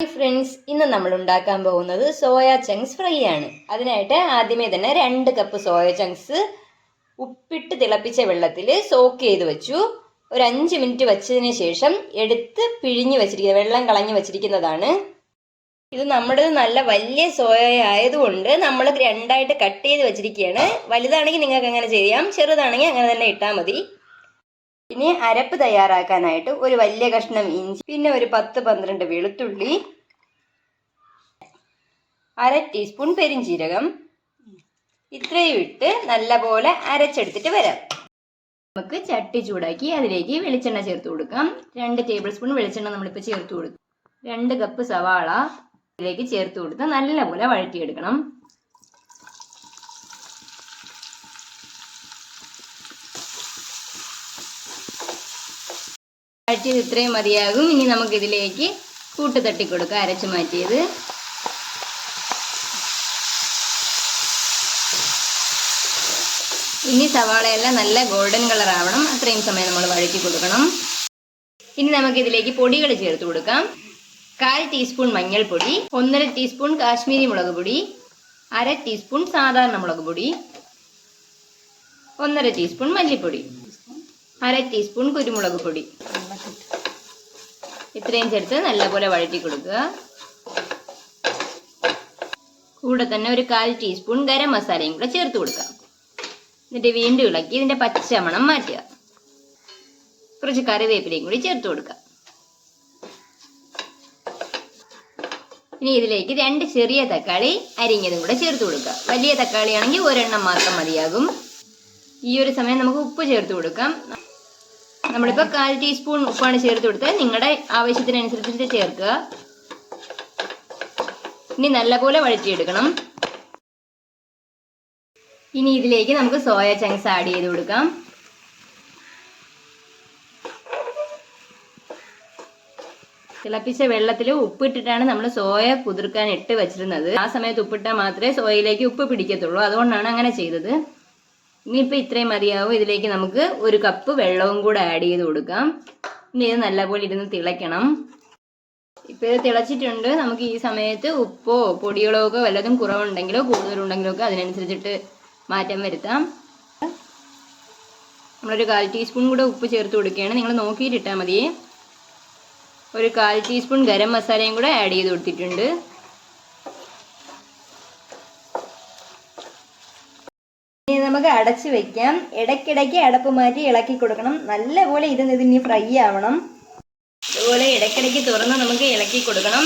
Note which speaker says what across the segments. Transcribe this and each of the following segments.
Speaker 1: Friends, ഇന്ന് നമ്മൾ ഉണ്ടാക്കാൻ പോകുന്നത് സോയ ചങ്ക്സ് ഫ്രൈ ആണ്. അതിനായിട്ട് ആദ്യമേ തന്നെ 2 കപ്പ് സോയ ചങ്ക്സ് ഉപ്പിട്ട് തിളപ്പിച്ച വെള്ളത്തിൽ സോക്ക് ചെയ്ത് വെച്ചു. ഒരു 5 മിനിറ്റ് വെച്ചതിന് ശേഷം എടുത്ത് പിഴിഞ്ഞ് വെച്ചിരിക്കുന്നത്, വെള്ളം കളഞ്ഞ് വെച്ചിരിക്കുന്നതാണ്. ഇത് നമ്മുടെ നല്ല വലിയ സോയ ആയതുകൊണ്ട് നമ്മൾ 2ആയിട്ട് കട്ട് ചെയ്ത് വെച്ചിരിക്കുകയാണ്. വലുതാണെങ്കിൽ നിങ്ങൾക്ക് അങ്ങനെ ചെയ്യാം, ചെറുതാണെങ്കിൽ അങ്ങനെ തന്നെ ഇട്ടാൽ മതി. ഇനി അരപ്പ് തയ്യാറാക്കാനായിട്ട് ഒരു വലിയ കഷ്ണം ഇഞ്ചി, പിന്നെ ഒരു 10-12 വെളുത്തുള്ളി, 1/2 ടീസ്പൂൺ പെരിഞ്ജീരകം, ഇത്രയും ഇട്ട് നല്ലപോലെ അരച്ചെടുത്തിട്ട് വരാം. നമുക്ക് ചട്ടി ചൂടാക്കി അതിലേക്ക് വെളിച്ചെണ്ണ ചേർത്ത് കൊടുക്കാം. 2 ടേബിൾ സ്പൂൺ വെളിച്ചെണ്ണ നമ്മളിപ്പോൾ ചേർത്ത് കൊടുക്കും. 2 കപ്പ് സവാള ഇതിലേക്ക് ചേർത്ത് കൊടുത്ത് നല്ലപോലെ വഴറ്റിയെടുക്കണം. വഴറ്റിയത് ഇത്രയും മതിയാകും. ഇനി നമുക്കിതിലേക്ക് കൂട്ട് തട്ടി കൊടുക്കാം, അരച്ചു മാറ്റിയത്. ഇനി സവാളയെല്ലാം നല്ല ഗോൾഡൻ കളർ ആവണം, അത്രയും സമയം നമ്മൾ വഴറ്റി കൊടുക്കണം. ഇനി നമുക്കിതിലേക്ക് പൊടികൾ ചേർത്ത് കൊടുക്കാം. 1/4 ടീസ്പൂൺ മഞ്ഞൾപ്പൊടി, 1.5 ടീസ്പൂൺ കാശ്മീരി മുളക് പൊടി, 1/2 ടീസ്പൂൺ സാധാരണ മുളക് പൊടി, 1.5 ടീസ്പൂൺ മല്ലിപ്പൊടി, 1/2 ടീസ്പൂൺ കുരുമുളക് പൊടി, ഇത്രയും ചേർത്ത് നല്ലപോലെ വഴറ്റി കൊടുക്കുക. കൂടെ തന്നെ ഒരു 1/4 ടീസ്പൂൺ ഗരം മസാലയും കൂടെ ചേർത്ത് കൊടുക്കാം. എന്നിട്ട് വീണ്ടും ഇളക്കി ഇതിന്റെ പച്ചമണം മാറ്റുക. കുറച്ച് കറിവേപ്പിലയും കൂടി ചേർത്ത് കൊടുക്കാം. ഇനി ഇതിലേക്ക് 2 ചെറിയ തക്കാളി അരിഞ്ഞതും കൂടെ ചേർത്ത് കൊടുക്കുക. വലിയ തക്കാളി ആണെങ്കിൽ ഒരെണ്ണം മാത്രം മതിയാകും. ഈ ഒരു സമയം നമുക്ക് ഉപ്പ് ചേർത്ത് കൊടുക്കാം. നമ്മളിപ്പോൾ 1/4 ടീസ്പൂൺ ഉപ്പാണ് ചേർത്ത് കൊടുത്തത്, നിങ്ങളുടെ ആവശ്യത്തിനനുസരിച്ചിട്ട് ചേർക്കുക. ഇനി നല്ലപോലെ വഴറ്റിയെടുക്കണം. ഇനി ഇതിലേക്ക് നമുക്ക് സോയ ചങ്ക്സ് ആഡ് ചെയ്ത് കൊടുക്കാം. തിളപ്പിച്ച വെള്ളത്തിൽ ഉപ്പിട്ടിട്ടാണ് നമ്മൾ സോയ കുതിർക്കാൻ ഇട്ട് വെച്ചിരുന്നത്. ആ സമയത്ത് ഉപ്പിട്ടാൽ മാത്രമേ സോയയിലേക്ക് ഉപ്പ് പിടിക്കത്തുള്ളൂ, അതുകൊണ്ടാണ് അങ്ങനെ ചെയ്തത്. ഇനിയിപ്പോൾ ഇത്രയും മതിയാവും. ഇതിലേക്ക് നമുക്ക് 1 കപ്പ് വെള്ളവും കൂടെ ആഡ് ചെയ്ത് കൊടുക്കാം. ഇനി ഇത് നല്ലപോലെ ഇരുന്ന് തിളയ്ക്കണം. ഇപ്പോൾ ഇത് തിളച്ചിട്ടുണ്ട്. നമുക്ക് ഈ സമയത്ത് ഉപ്പോ പൊടികളോ ഒക്കെ വല്ലതും കുറവുണ്ടെങ്കിലോ കൂടുതലുണ്ടെങ്കിലോ ഒക്കെ അതിനനുസരിച്ചിട്ട് മാറ്റം വരുത്താം. നമ്മളൊരു 1/4 ടീസ്പൂൺ കൂടെ ഉപ്പ് ചേർത്ത് കൊടുക്കുകയാണ്, നിങ്ങൾ നോക്കിയിട്ട് ഇട്ടാൽ മതിയേ. ഒരു 1/4 ടീസ്പൂൺ ഗരം മസാലയും കൂടെ ആഡ് ചെയ്ത് കൊടുത്തിട്ടുണ്ട്. ഇനി നമുക്ക് അടച്ച് വെക്കാം. ഇടയ്ക്കിടയ്ക്ക് അടപ്പ് മാറ്റി ഇളക്കി കൊടുക്കണം. നല്ലപോലെ ഇതിനി ഫ്രൈ ആവണം. അതുപോലെ ഇടയ്ക്കിടയ്ക്ക് തുറന്ന് നമുക്ക് ഇളക്കി കൊടുക്കണം.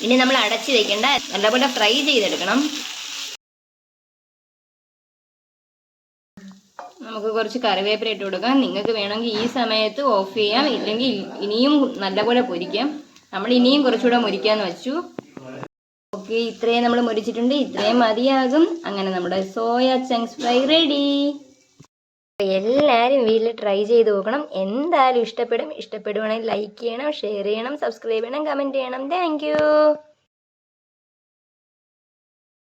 Speaker 1: ഇനി നമ്മൾ അടച്ച് വെക്കേണ്ട, നല്ലപോലെ ഫ്രൈ ചെയ്തെടുക്കണം. നമുക്ക് കുറച്ച് കറിവേപ്പില ഇട്ട് കൊടുക്കാം. നിങ്ങൾക്ക് വേണമെങ്കിൽ ഈ സമയത്ത് ഓഫ് ചെയ്യാം, ഇല്ലെങ്കിൽ ഇനിയും നല്ലപോലെ പൊരിക്കാം. നമ്മൾ ഇനിയും കുറച്ചുകൂടെ മുരിക്കാന്ന് വെച്ചു. ഓക്കെ, ഇത്രയും നമ്മൾ മുരിച്ചിട്ടുണ്ട്. ഇത്രയും മതിയാകും. അങ്ങനെ നമ്മുടെ സോയ ചങ്ക്സ് ഫ്രൈ റെഡി. എല്ലാവരും വീട്ടിൽ ട്രൈ ചെയ്ത് നോക്കണം. എന്തായാലും ഇഷ്ടപ്പെടും. ഇഷ്ടപ്പെടുവാണെങ്കിൽ ലൈക്ക് ചെയ്യണം, ഷെയർ ചെയ്യണം, സബ്സ്ക്രൈബ് ചെയ്യണം, കമൻറ്റ് ചെയ്യണം. താങ്ക്